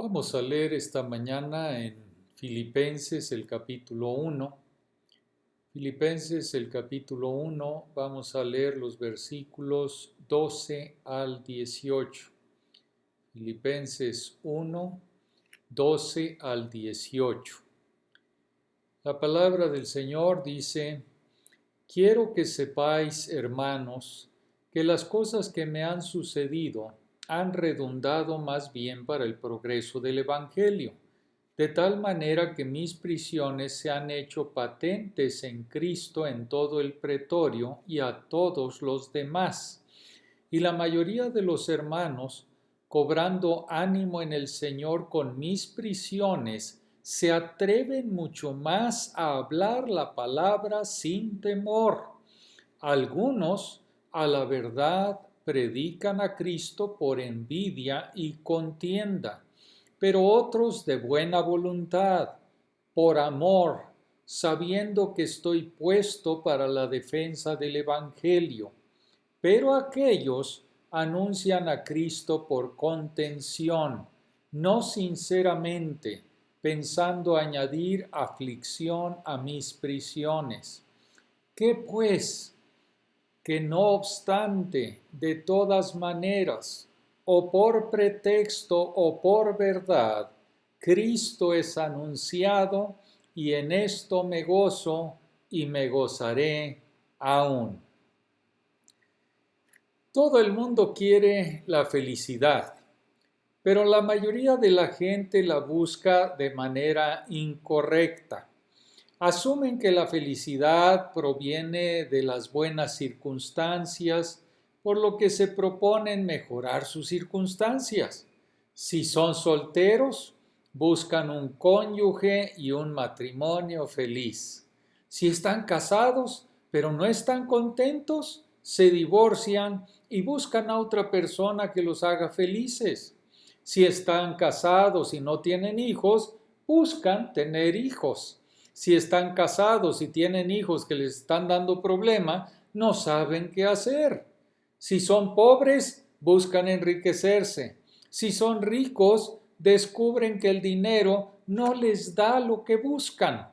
Vamos a leer esta mañana en Filipenses el capítulo 1. Filipenses el capítulo 1, vamos a leer los versículos 12 al 18. Filipenses 1, 12 al 18. La palabra del Señor dice: Quiero que sepáis, hermanos, que las cosas que me han sucedido han redundado más bien para el progreso del Evangelio, de tal manera que mis prisiones se han hecho patentes en Cristo en todo el pretorio y a todos los demás. Y la mayoría de los hermanos, cobrando ánimo en el Señor con mis prisiones, se atreven mucho más a hablar la palabra sin temor. Algunos, a la verdad, predican a Cristo por envidia y contienda, pero otros de buena voluntad, por amor, sabiendo que estoy puesto para la defensa del Evangelio. Pero aquellos anuncian a Cristo por contención, no sinceramente, pensando añadir aflicción a mis prisiones. ¿Qué pues? Que no obstante, de todas maneras, o por pretexto o por verdad, Cristo es anunciado, y en esto me gozo y me gozaré aún. Todo el mundo quiere la felicidad, pero la mayoría de la gente la busca de manera incorrecta. Asumen que la felicidad proviene de las buenas circunstancias, por lo que se proponen mejorar sus circunstancias. Si son solteros, buscan un cónyuge y un matrimonio feliz. Si están casados, pero no están contentos, se divorcian y buscan a otra persona que los haga felices. Si están casados y no tienen hijos, buscan tener hijos. Si están casados y tienen hijos que les están dando problema, no saben qué hacer. Si son pobres, buscan enriquecerse. Si son ricos, descubren que el dinero no les da lo que buscan.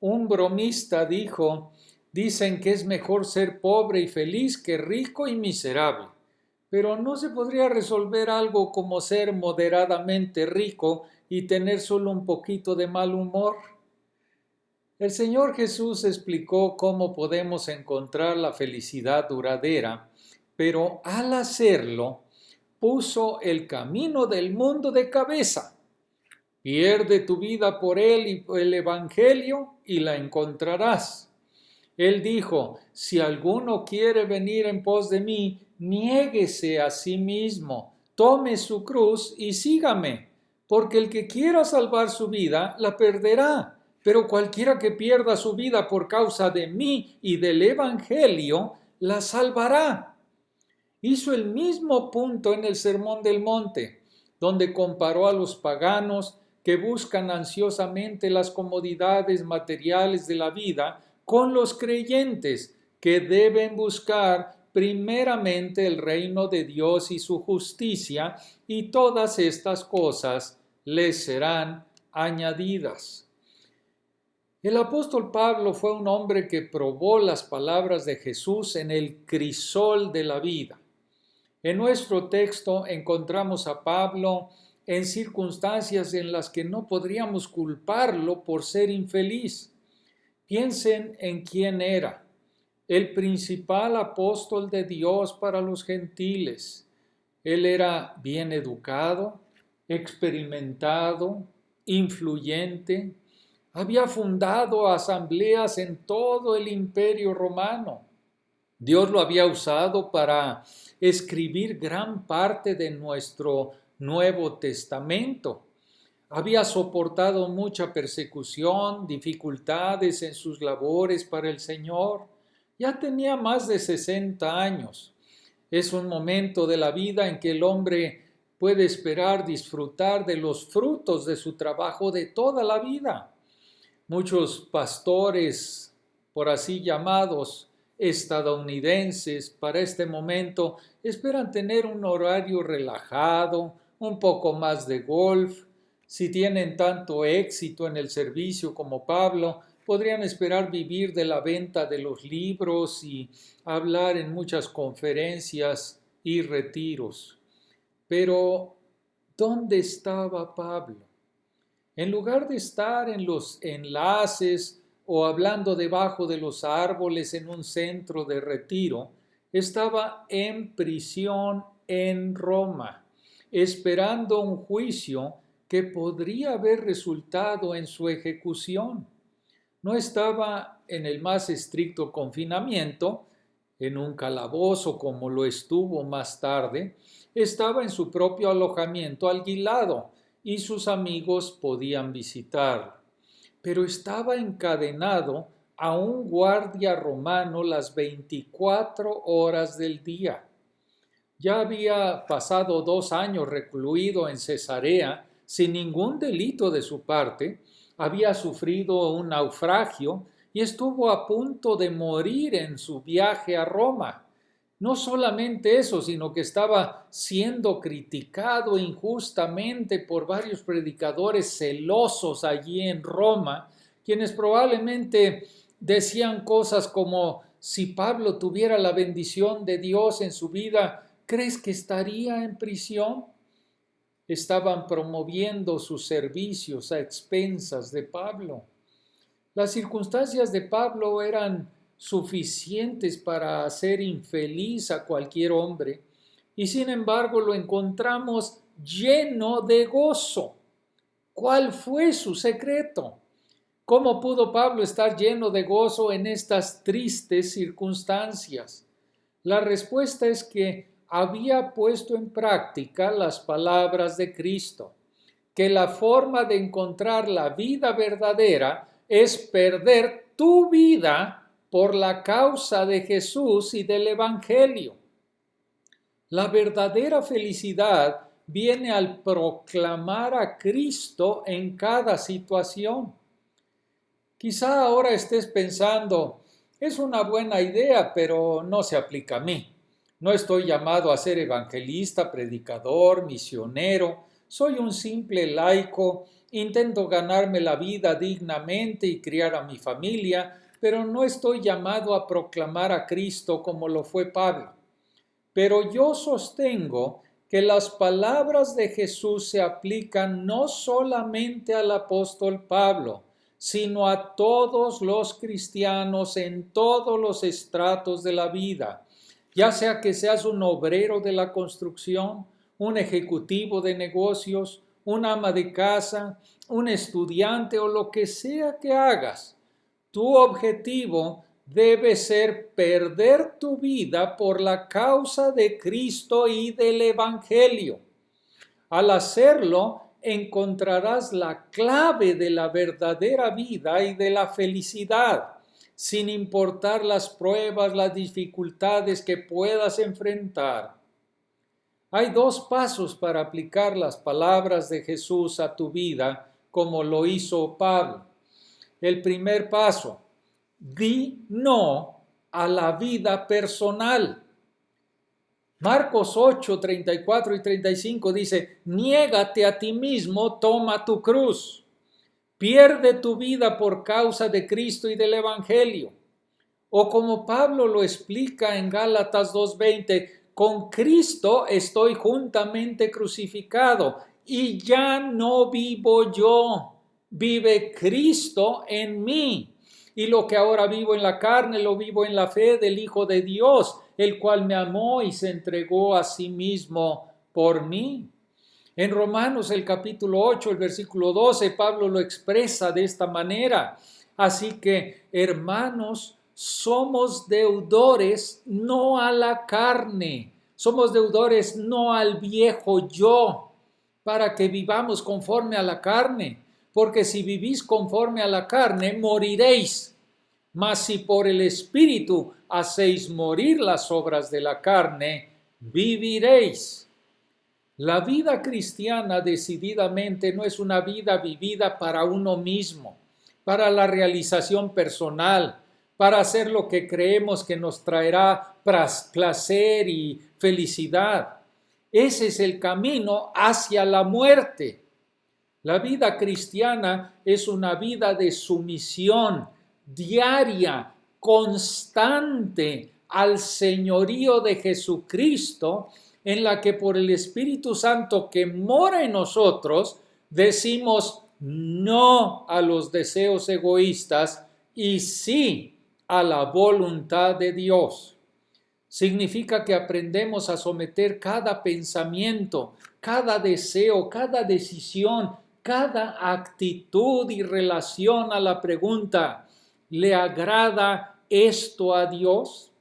Un bromista dijo: dicen que es mejor ser pobre y feliz que rico y miserable. Pero ¿no se podría resolver algo como ser moderadamente rico y tener solo un poquito de mal humor? El Señor Jesús explicó cómo podemos encontrar la felicidad duradera, pero al hacerlo, puso el camino del mundo de cabeza. Pierde tu vida por él y por el Evangelio y la encontrarás. Él dijo: si alguno quiere venir en pos de mí, niéguese a sí mismo, tome su cruz y sígame, porque el que quiera salvar su vida, la perderá. Pero cualquiera que pierda su vida por causa de mí y del Evangelio, la salvará. Hizo el mismo punto en el Sermón del Monte, donde comparó a los paganos que buscan ansiosamente las comodidades materiales de la vida con los creyentes que deben buscar primeramente el reino de Dios y su justicia, y todas estas cosas les serán añadidas. El apóstol Pablo fue un hombre que probó las palabras de Jesús en el crisol de la vida. En nuestro texto encontramos a Pablo en circunstancias en las que no podríamos culparlo por ser infeliz. Piensen en quién era: el principal apóstol de Dios para los gentiles. Él era bien educado, experimentado, influyente. Había fundado asambleas en todo el Imperio Romano. Dios lo había usado para escribir gran parte de nuestro Nuevo Testamento. Había soportado mucha persecución, dificultades en sus labores para el Señor. Ya tenía más de 60 años. Es un momento de la vida en que el hombre puede esperar disfrutar de los frutos de su trabajo de toda la vida. Muchos pastores, por así llamados, estadounidenses, para este momento esperan tener un horario relajado, un poco más de golf. Si tienen tanto éxito en el servicio como Pablo, podrían esperar vivir de la venta de los libros y hablar en muchas conferencias y retiros. Pero, ¿dónde estaba Pablo? En lugar de estar en los enlaces o hablando debajo de los árboles en un centro de retiro, estaba en prisión en Roma, esperando un juicio que podría haber resultado en su ejecución. No estaba en el más estricto confinamiento, en un calabozo como lo estuvo más tarde, estaba en su propio alojamiento alquilado y sus amigos podían visitarlo. Pero estaba encadenado a un guardia romano las 24 horas del día. Ya había pasado 2 años recluido en Cesarea sin ningún delito de su parte, había sufrido un naufragio y estuvo a punto de morir en su viaje a Roma. No solamente eso, sino que estaba siendo criticado injustamente por varios predicadores celosos allí en Roma, quienes probablemente decían cosas como: si Pablo tuviera la bendición de Dios en su vida, ¿crees que estaría en prisión? Estaban promoviendo sus servicios a expensas de Pablo. Las circunstancias de Pablo eran suficientes para hacer infeliz a cualquier hombre, y sin embargo lo encontramos lleno de gozo. ¿Cuál fue su secreto? ¿Cómo pudo Pablo estar lleno de gozo en estas tristes circunstancias? La respuesta es que había puesto en práctica las palabras de Cristo, que la forma de encontrar la vida verdadera es perder tu vida por la causa de Jesús y del Evangelio. La verdadera felicidad viene al proclamar a Cristo en cada situación. Quizá ahora estés pensando: es una buena idea, pero no se aplica a mí. No estoy llamado a ser evangelista, predicador, misionero. Soy un simple laico, intento ganarme la vida dignamente y criar a mi familia, pero no estoy llamado a proclamar a Cristo como lo fue Pablo. Pero yo sostengo que las palabras de Jesús se aplican no solamente al apóstol Pablo, sino a todos los cristianos en todos los estratos de la vida, ya sea que seas un obrero de la construcción, un ejecutivo de negocios, un ama de casa, un estudiante o lo que sea que hagas. Tu objetivo debe ser perder tu vida por la causa de Cristo y del Evangelio. Al hacerlo, encontrarás la clave de la verdadera vida y de la felicidad, sin importar las pruebas, las dificultades que puedas enfrentar. Hay 2 pasos para aplicar las palabras de Jesús a tu vida, como lo hizo Pablo. El primer paso: di no a la vida personal. Marcos 8, 34 y 35 dice: niégate a ti mismo, toma tu cruz. Pierde tu vida por causa de Cristo y del Evangelio. O como Pablo lo explica en Gálatas 2:20, con Cristo estoy juntamente crucificado y ya no vivo yo, vive Cristo en mí. Y lo que ahora vivo en la carne, lo vivo en la fe del Hijo de Dios, el cual me amó y se entregó a sí mismo por mí. En Romanos el capítulo 8, el versículo 12, Pablo lo expresa de esta manera: así que, hermanos, somos deudores no a la carne, somos deudores no al viejo yo, para que vivamos conforme a la carne, porque si vivís conforme a la carne, moriréis. Mas si por el Espíritu hacéis morir las obras de la carne, viviréis. La vida cristiana decididamente no es una vida vivida para uno mismo, para la realización personal, para hacer lo que creemos que nos traerá placer y felicidad. Ese es el camino hacia la muerte. La vida cristiana es una vida de sumisión diaria, constante al señorío de Jesucristo, en la que por el Espíritu Santo que mora en nosotros, decimos no a los deseos egoístas y sí a la voluntad de Dios. Significa que aprendemos a someter cada pensamiento, cada deseo, cada decisión, cada actitud y relación a la pregunta, ¿le agrada esto a Dios?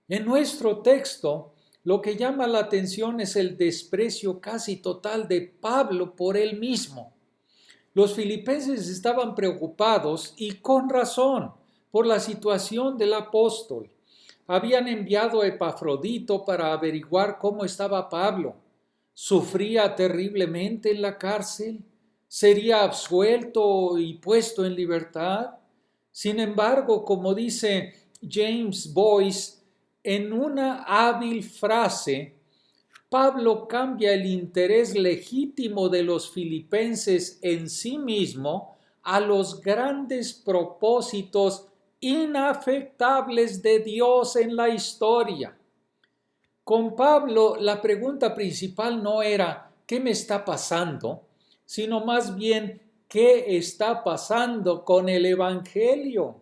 En nuestro texto, lo que llama la atención es el desprecio casi total de Pablo por él mismo. Los filipenses estaban preocupados y con razón por la situación del apóstol. Habían enviado a Epafrodito para averiguar cómo estaba Pablo. ¿Sufría terriblemente en la cárcel? ¿Sería absuelto y puesto en libertad? Sin embargo, como dice James Boyce, en una hábil frase, Pablo cambia el interés legítimo de los filipenses en sí mismo a los grandes propósitos inafectables de Dios en la historia. Con Pablo, la pregunta principal no era ¿qué me está pasando?, sino más bien ¿qué está pasando con el Evangelio?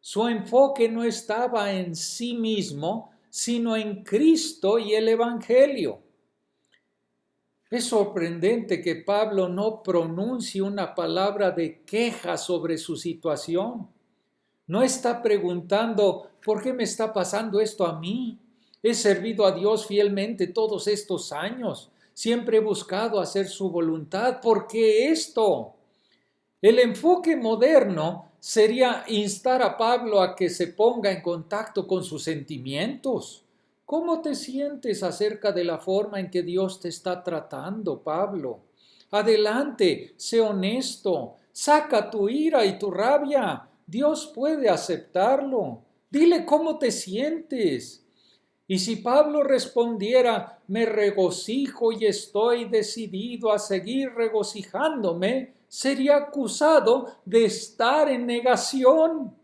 Su enfoque no estaba en sí mismo, sino en Cristo y el Evangelio. Es sorprendente que Pablo no pronuncie una palabra de queja sobre su situación. No está preguntando, ¿por qué me está pasando esto a mí? He servido a Dios fielmente todos estos años. Siempre he buscado hacer su voluntad. ¿Por qué esto? El enfoque moderno sería instar a Pablo a que se ponga en contacto con sus sentimientos. ¿Cómo te sientes acerca de la forma en que Dios te está tratando, Pablo? Adelante, sé honesto, saca tu ira y tu rabia. Dios puede aceptarlo. Dile cómo te sientes. Y si Pablo respondiera, me regocijo y estoy decidido a seguir regocijándome, sería acusado de estar en negación.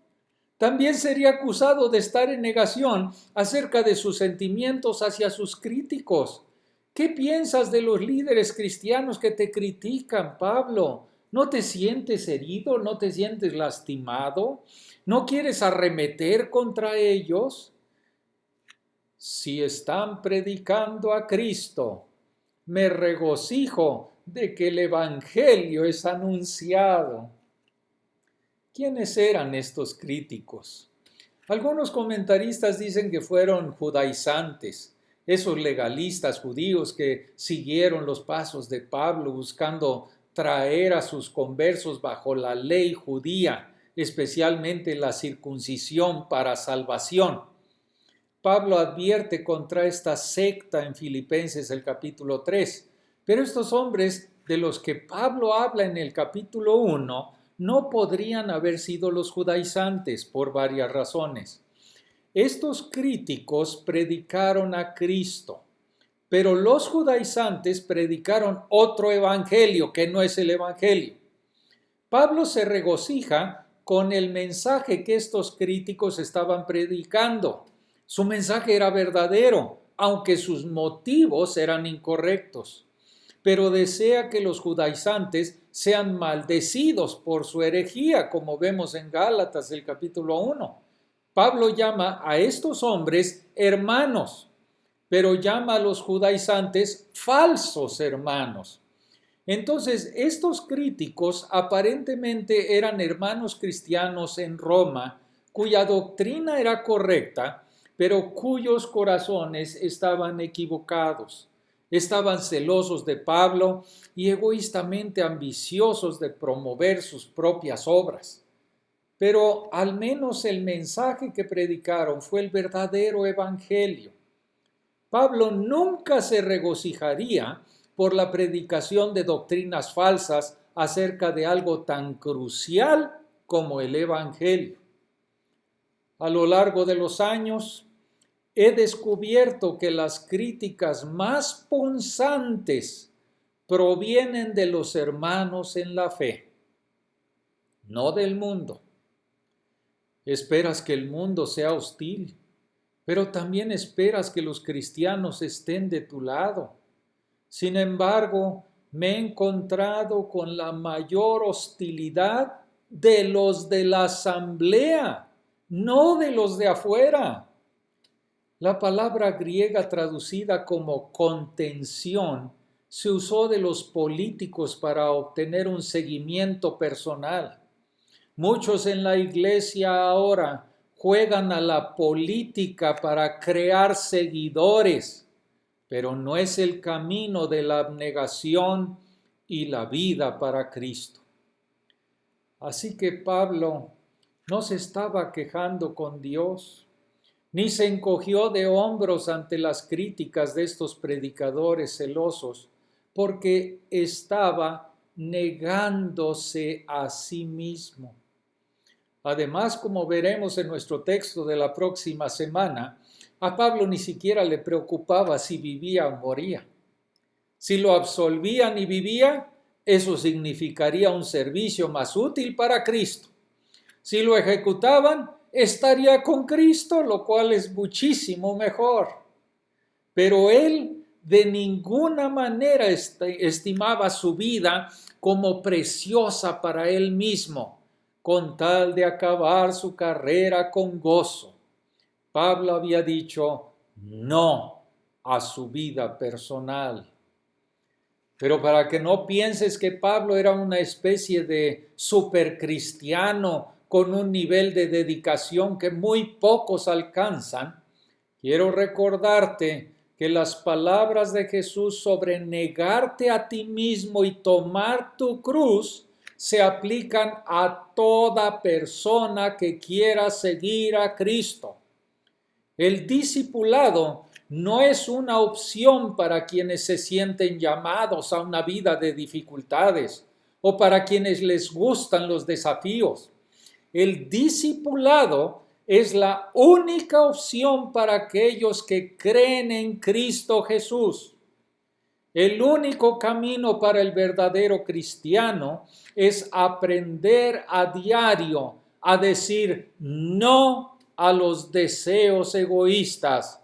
También sería acusado de estar en negación acerca de sus sentimientos hacia sus críticos. ¿Qué piensas de los líderes cristianos que te critican, Pablo? ¿No te sientes herido? ¿No te sientes lastimado? ¿No quieres arremeter contra ellos? Si están predicando a Cristo, me regocijo de que el Evangelio es anunciado. ¿Quiénes eran estos críticos? Algunos comentaristas dicen que fueron judaizantes, esos legalistas judíos que siguieron los pasos de Pablo buscando traer a sus conversos bajo la ley judía, especialmente la circuncisión para salvación. Pablo advierte contra esta secta en Filipenses el capítulo 3, pero estos hombres de los que Pablo habla en el capítulo 1 no podrían haber sido los judaizantes por varias razones. Estos críticos predicaron a Cristo, pero los judaizantes predicaron otro evangelio que no es el evangelio. Pablo se regocija con el mensaje que estos críticos estaban predicando. Su mensaje era verdadero, aunque sus motivos eran incorrectos. Pero desea que los judaizantes sean maldecidos por su herejía, como vemos en Gálatas el capítulo 1. Pablo llama a estos hombres hermanos, pero llama a los judaizantes falsos hermanos. Entonces, estos críticos aparentemente eran hermanos cristianos en Roma, cuya doctrina era correcta, pero cuyos corazones estaban equivocados. Estaban celosos de Pablo y egoístamente ambiciosos de promover sus propias obras. Pero al menos el mensaje que predicaron fue el verdadero evangelio. Pablo nunca se regocijaría por la predicación de doctrinas falsas acerca de algo tan crucial como el evangelio. A lo largo de los años, he descubierto que las críticas más punzantes provienen de los hermanos en la fe, no del mundo. Esperas que el mundo sea hostil, pero también esperas que los cristianos estén de tu lado. Sin embargo, me he encontrado con la mayor hostilidad de los de la asamblea, no de los de afuera. La palabra griega traducida como contención se usó de los políticos para obtener un seguimiento personal. Muchos en la iglesia ahora juegan a la política para crear seguidores, pero no es el camino de la abnegación y la vida para Cristo. Así que Pablo no se estaba quejando con Dios, ni se encogió de hombros ante las críticas de estos predicadores celosos, porque estaba negándose a sí mismo. Además, como veremos en nuestro texto de la próxima semana, a Pablo ni siquiera le preocupaba si vivía o moría. Si lo absolvían y vivía, eso significaría un servicio más útil para Cristo. Si lo ejecutaban, estaría con Cristo, lo cual es muchísimo mejor. Pero él de ninguna manera estimaba su vida como preciosa para él mismo, con tal de acabar su carrera con gozo. Pablo había dicho no a su vida personal. Pero para que no pienses que Pablo era una especie de supercristiano con un nivel de dedicación que muy pocos alcanzan, quiero recordarte que las palabras de Jesús sobre negarte a ti mismo y tomar tu cruz se aplican a toda persona que quiera seguir a Cristo. El discipulado no es una opción para quienes se sienten llamados a una vida de dificultades o para quienes les gustan los desafíos. El discipulado es la única opción para aquellos que creen en Cristo Jesús. El único camino para el verdadero cristiano es aprender a diario a decir no a los deseos egoístas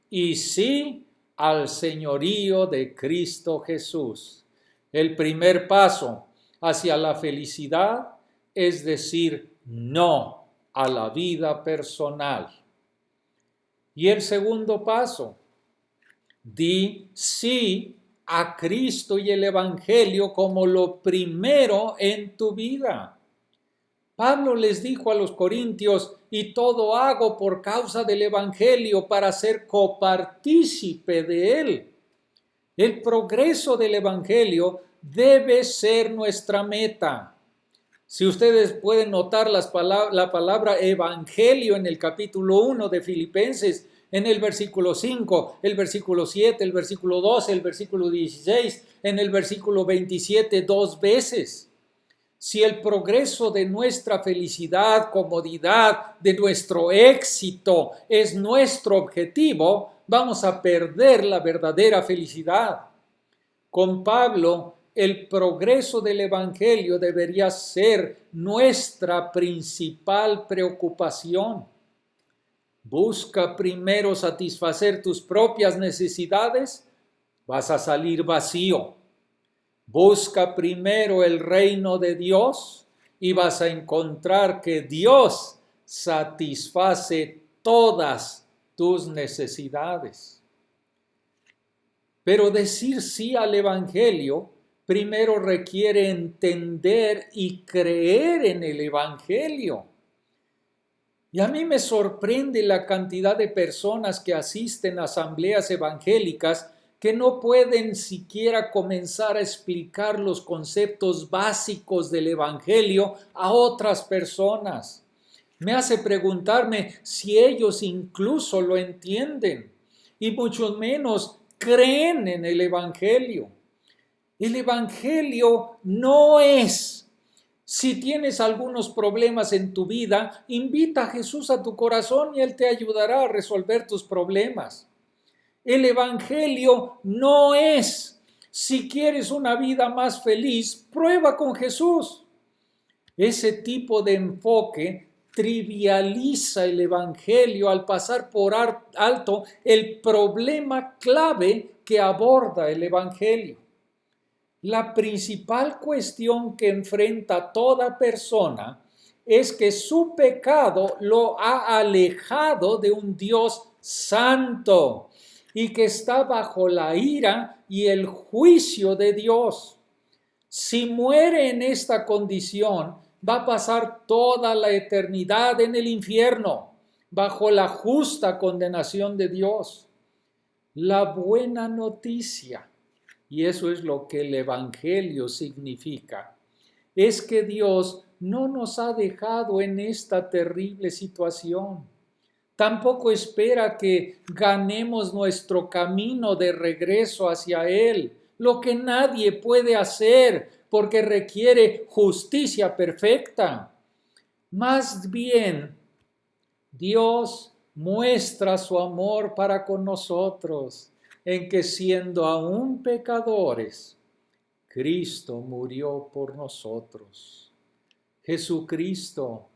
y sí al señorío de Cristo Jesús. El primer paso hacia la felicidad es decir no a la vida personal. Y el segundo paso, di sí a Cristo y el Evangelio como lo primero en tu vida. Pablo les dijo a los corintios, y todo hago por causa del Evangelio para ser copartícipe de él. El progreso del Evangelio debe ser nuestra meta. Si ustedes pueden notar la palabra Evangelio en el capítulo 1 de Filipenses, en el versículo 5, el versículo 7, el versículo 12, el versículo 16, en el versículo 27, 2 veces. Si el progreso de nuestra felicidad, comodidad, de nuestro éxito es nuestro objetivo, vamos a perder la verdadera felicidad. Con Pablo, el progreso del Evangelio debería ser nuestra principal preocupación. Busca primero satisfacer tus propias necesidades, vas a salir vacío. Busca primero el reino de Dios y vas a encontrar que Dios satisface todas tus necesidades. Pero decir sí al Evangelio primero requiere entender y creer en el Evangelio. Y a mí me sorprende la cantidad de personas que asisten a asambleas evangélicas que no pueden siquiera comenzar a explicar los conceptos básicos del Evangelio a otras personas. Me hace preguntarme si ellos incluso lo entienden y mucho menos creen en el Evangelio. El Evangelio no es Si tienes algunos problemas en tu vida, invita a Jesús a tu corazón y Él te ayudará a resolver tus problemas. El Evangelio no es, si quieres una vida más feliz, prueba con Jesús. Ese tipo de enfoque trivializa el Evangelio al pasar por alto el problema clave que aborda el Evangelio. La principal cuestión que enfrenta toda persona es que su pecado lo ha alejado de un Dios santo y que está bajo la ira y el juicio de Dios. Si muere en esta condición, va a pasar toda la eternidad en el infierno, bajo la justa condenación de Dios. La buena noticia, y eso es lo que el Evangelio significa, es que Dios no nos ha dejado en esta terrible situación. Tampoco espera que ganemos nuestro camino de regreso hacia Él, lo que nadie puede hacer porque requiere justicia perfecta. Más bien, Dios muestra su amor para con nosotros, en que siendo aún pecadores, Cristo murió por nosotros. Jesucristo,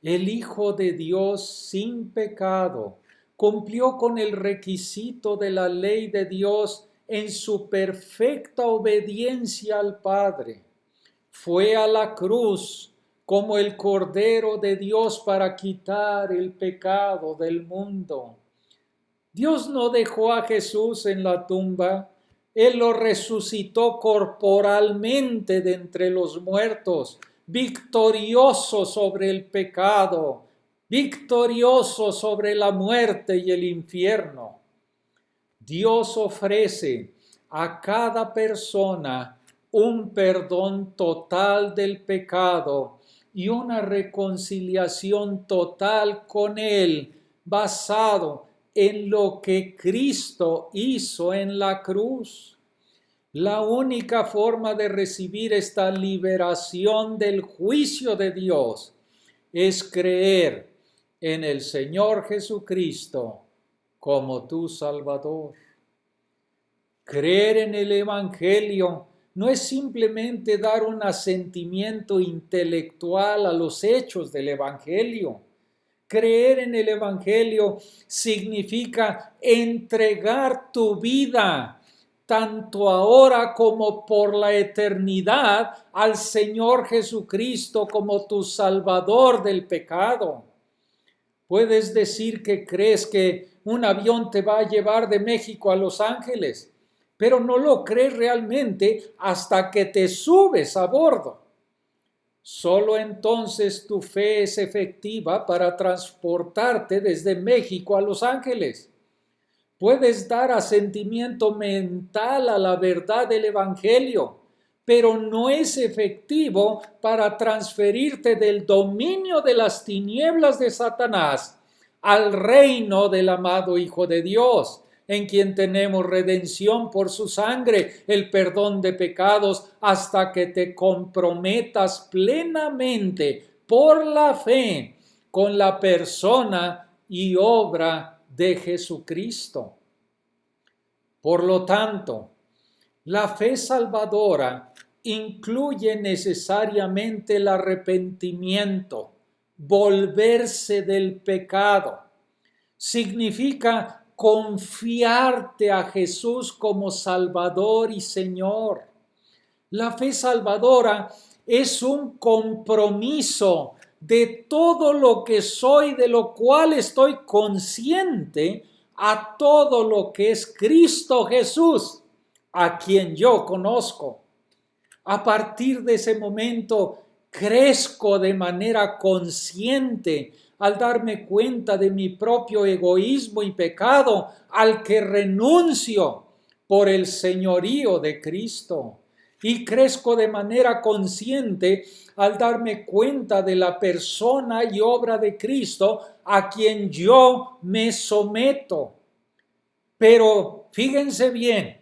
el Hijo de Dios sin pecado, cumplió con el requisito de la ley de Dios en su perfecta obediencia al Padre. Fue a la cruz como el Cordero de Dios para quitar el pecado del mundo. Dios no dejó a Jesús en la tumba, Él lo resucitó corporalmente de entre los muertos, victorioso sobre el pecado, victorioso sobre la muerte y el infierno. Dios ofrece a cada persona un perdón total del pecado y una reconciliación total con Él, basado en lo que Cristo hizo en la cruz. La única forma de recibir esta liberación del juicio de Dios es creer en el Señor Jesucristo como tu Salvador. Creer en el Evangelio no es simplemente dar un asentimiento intelectual a los hechos del Evangelio. Creer en el Evangelio significa entregar tu vida, tanto ahora como por la eternidad, al Señor Jesucristo como tu Salvador del pecado. Puedes decir que crees que un avión te va a llevar de México a Los Ángeles, pero no lo crees realmente hasta que te subes a bordo. Solo entonces tu fe es efectiva para transportarte desde México a Los Ángeles. Puedes dar asentimiento mental a la verdad del Evangelio, pero no es efectivo para transferirte del dominio de las tinieblas de Satanás al reino del amado Hijo de Dios, en quien tenemos redención por su sangre, el perdón de pecados, hasta que te comprometas plenamente por la fe con la persona y obra de Jesucristo. Por lo tanto, la fe salvadora incluye necesariamente el arrepentimiento, volverse del pecado. Significa confiarte a Jesús como Salvador y Señor. La fe salvadora es un compromiso de todo lo que soy, de lo cual estoy consciente, a todo lo que es Cristo Jesús, a quien yo conozco. A partir de ese momento, crezco de manera consciente al darme cuenta de mi propio egoísmo y pecado, al que renuncio por el señorío de Cristo. Y crezco de manera consciente al darme cuenta de la persona y obra de Cristo a quien yo me someto. Pero fíjense bien,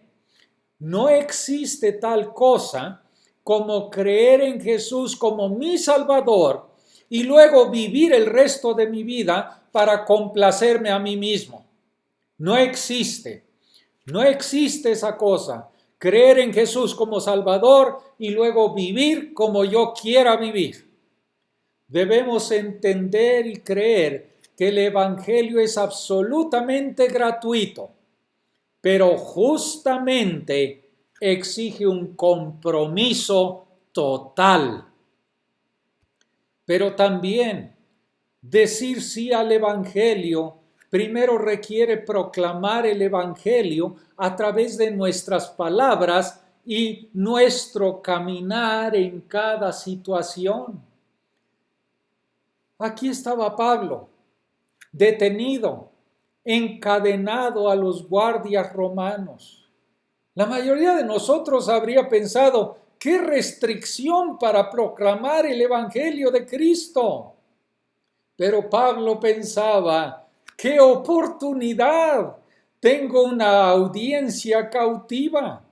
no existe tal cosa como creer en Jesús como mi Salvador y luego vivir el resto de mi vida para complacerme a mí mismo. No existe. No existe esa cosa. Creer en Jesús como Salvador y luego vivir como yo quiera vivir. Debemos entender y creer que el Evangelio es absolutamente gratuito, pero justamente exige un compromiso total. Pero también decir sí al Evangelio primero requiere proclamar el Evangelio a través de nuestras palabras y nuestro caminar en cada situación. Aquí estaba Pablo, detenido, encadenado a los guardias romanos. La mayoría de nosotros habría pensado, ¡qué restricción para proclamar el Evangelio de Cristo! Pero Pablo pensaba, ¡qué oportunidad! Tengo una audiencia cautiva.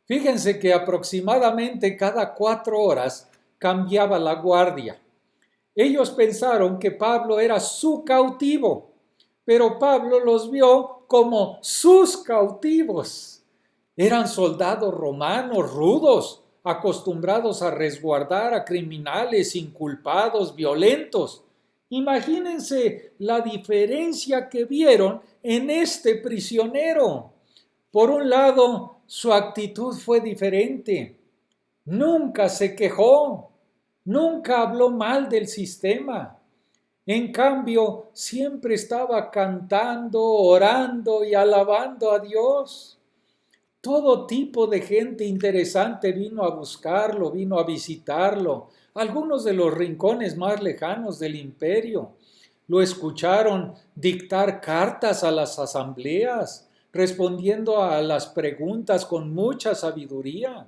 Fíjense que aproximadamente cada 4 horas cambiaba la guardia. Ellos pensaron que Pablo era su cautivo, pero Pablo los vio como sus cautivos. Eran soldados romanos rudos, acostumbrados a resguardar a criminales inculpados, violentos. Imagínense la diferencia que vieron en este prisionero. Por un lado, su actitud fue diferente. Nunca se quejó, nunca habló mal del sistema. En cambio, siempre estaba cantando, orando y alabando a Dios. Todo tipo de gente interesante vino a buscarlo, vino a visitarlo. Algunos de los rincones más lejanos del imperio. Lo escucharon dictar cartas a las asambleas, respondiendo a las preguntas con mucha sabiduría.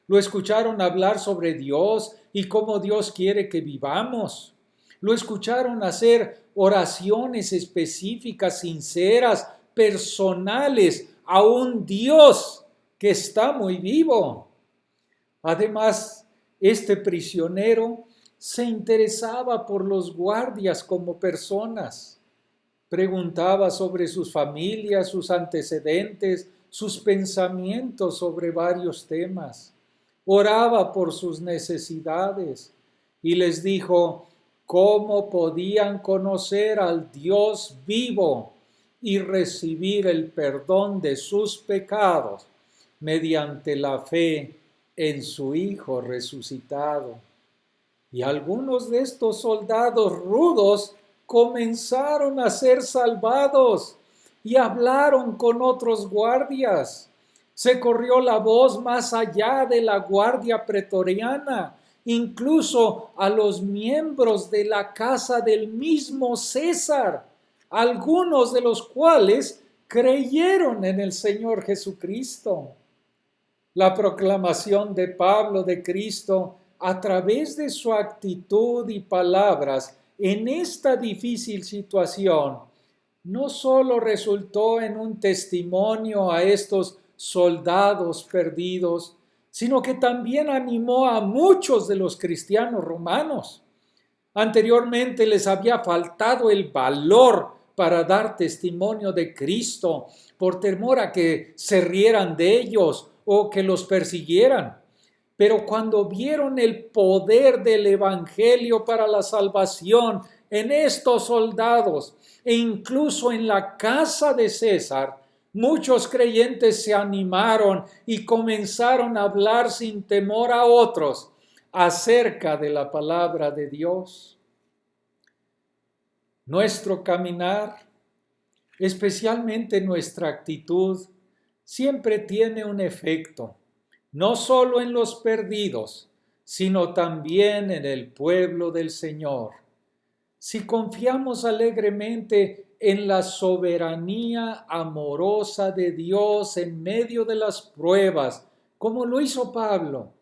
Lo escucharon hablar sobre Dios y cómo Dios quiere que vivamos. Lo escucharon hacer oraciones específicas, sinceras, personales, a un Dios que está muy vivo. Además, este prisionero se interesaba por los guardias como personas. Preguntaba sobre sus familias, sus antecedentes, sus pensamientos sobre varios temas. Oraba por sus necesidades y les dijo cómo podían conocer al Dios vivo y recibir el perdón de sus pecados mediante la fe en su Hijo resucitado. Y algunos de estos soldados rudos comenzaron a ser salvados y hablaron con otros guardias. Se corrió la voz más allá de la guardia pretoriana, incluso a los miembros de la casa del mismo César, algunos de los cuales creyeron en el Señor Jesucristo. La proclamación de Pablo de Cristo a través de su actitud y palabras en esta difícil situación no solo resultó en un testimonio a estos soldados perdidos, sino que también animó a muchos de los cristianos romanos. Anteriormente les había faltado el valor para dar testimonio de Cristo por temor a que se rieran de ellos o que los persiguieran. Pero cuando vieron el poder del Evangelio para la salvación en estos soldados e incluso en la casa de César, muchos creyentes se animaron y comenzaron a hablar sin temor a otros acerca de la palabra de Dios. Nuestro caminar, especialmente nuestra actitud, siempre tiene un efecto, no solo en los perdidos, sino también en el pueblo del Señor. Si confiamos alegremente en la soberanía amorosa de Dios en medio de las pruebas, como lo hizo Pablo,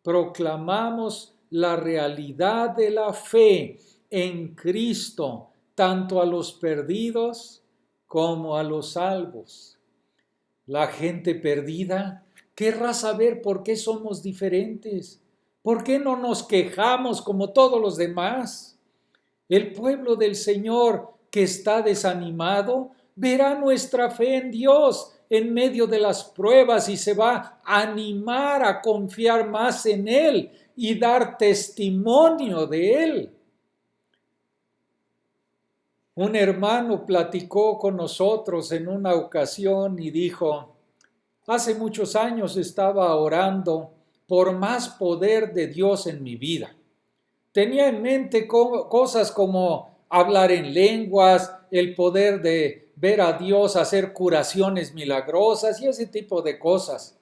proclamamos la realidad de la fe en Cristo, tanto a los perdidos como a los salvos. La gente perdida querrá saber por qué somos diferentes, por qué no nos quejamos como todos los demás. El pueblo del Señor que está desanimado verá nuestra fe en Dios en medio de las pruebas y se va a animar a confiar más en Él y dar testimonio de Él. Un hermano platicó con nosotros en una ocasión y dijo: hace muchos años estaba orando por más poder de Dios en mi vida. Tenía en mente cosas como hablar en lenguas, el poder de ver a Dios hacer curaciones milagrosas y ese tipo de cosas.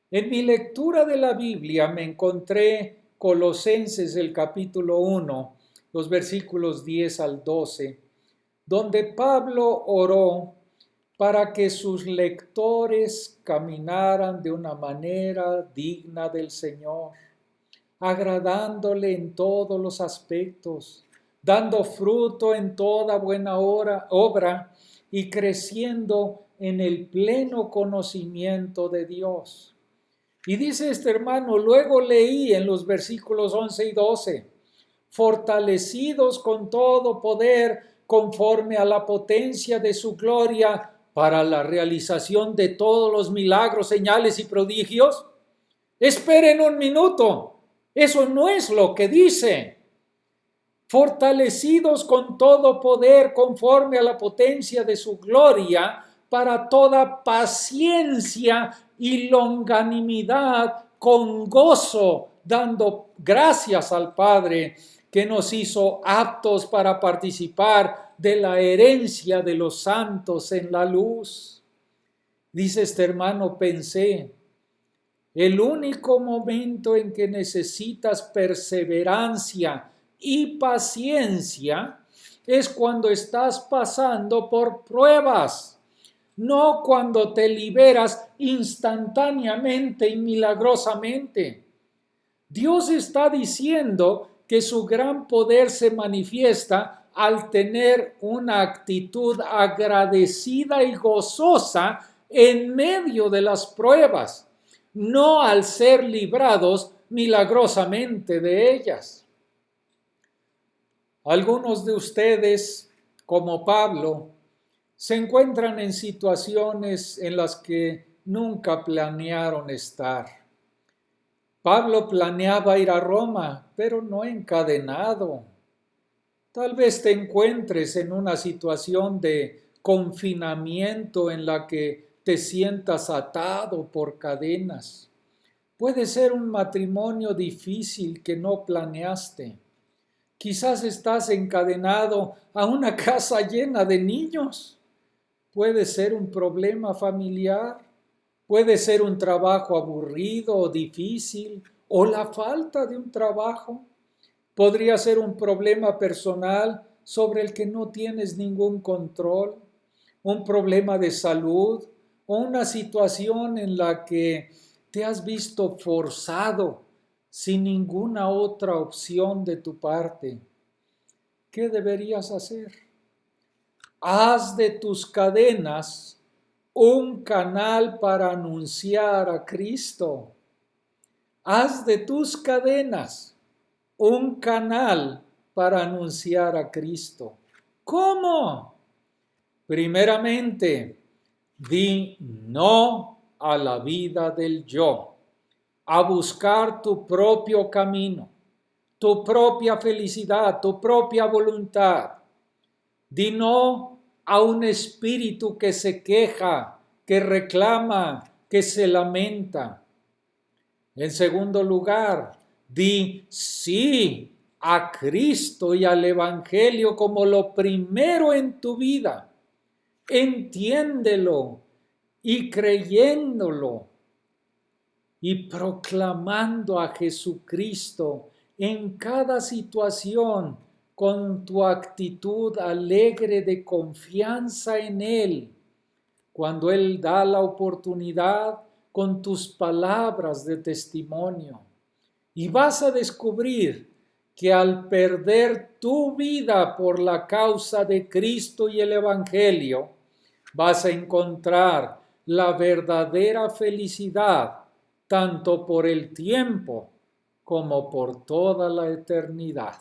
En mi lectura de la Biblia me encontré Colosenses el capítulo 1, los versículos 10 al 12, donde Pablo oró para que sus lectores caminaran de una manera digna del Señor, agradándole en todos los aspectos, dando fruto en toda buena obra y creciendo en el pleno conocimiento de Dios. Y dice este hermano, luego leí en los versículos 11 y 12, fortalecidos con todo poder conforme a la potencia de su gloria para la realización de todos los milagros, señales y prodigios. Esperen un minuto. Eso no es lo que dice. Fortalecidos con todo poder conforme a la potencia de su gloria para toda paciencia y longanimidad con gozo, dando gracias al Padre que nos hizo aptos para participar de la herencia de los santos en la luz. Dice este hermano, pensé, el único momento en que necesitas perseverancia y paciencia es cuando estás pasando por pruebas, no cuando te liberas instantáneamente y milagrosamente. Dios está diciendo que su gran poder se manifiesta al tener una actitud agradecida y gozosa en medio de las pruebas, no al ser librados milagrosamente de ellas. Algunos de ustedes, como Pablo, se encuentran en situaciones en las que nunca planearon estar. Pablo planeaba ir a Roma, pero no encadenado. Tal vez te encuentres en una situación de confinamiento en la que te sientas atado por cadenas. Puede ser un matrimonio difícil que no planeaste. Quizás estás encadenado a una casa llena de niños. Puede ser un problema familiar. Puede ser un trabajo aburrido o difícil o la falta de un trabajo. Podría ser un problema personal sobre el que no tienes ningún control, un problema de salud o una situación en la que te has visto forzado sin ninguna otra opción de tu parte. ¿Qué deberías hacer? Haz de tus cadenas un canal para anunciar a Cristo. Haz de tus cadenas un canal para anunciar a Cristo. ¿Cómo? Primeramente, di no a la vida del yo, a buscar tu propio camino, tu propia felicidad, tu propia voluntad. Di no a un espíritu que se queja, que reclama, que se lamenta. En segundo lugar, di sí a Cristo y al Evangelio como lo primero en tu vida. Entiéndelo y creyéndolo y proclamando a Jesucristo en cada situación con tu actitud alegre de confianza en Él. Cuando Él da la oportunidad, con tus palabras de testimonio. Y vas a descubrir que al perder tu vida por la causa de Cristo y el Evangelio, vas a encontrar la verdadera felicidad, tanto por el tiempo como por toda la eternidad.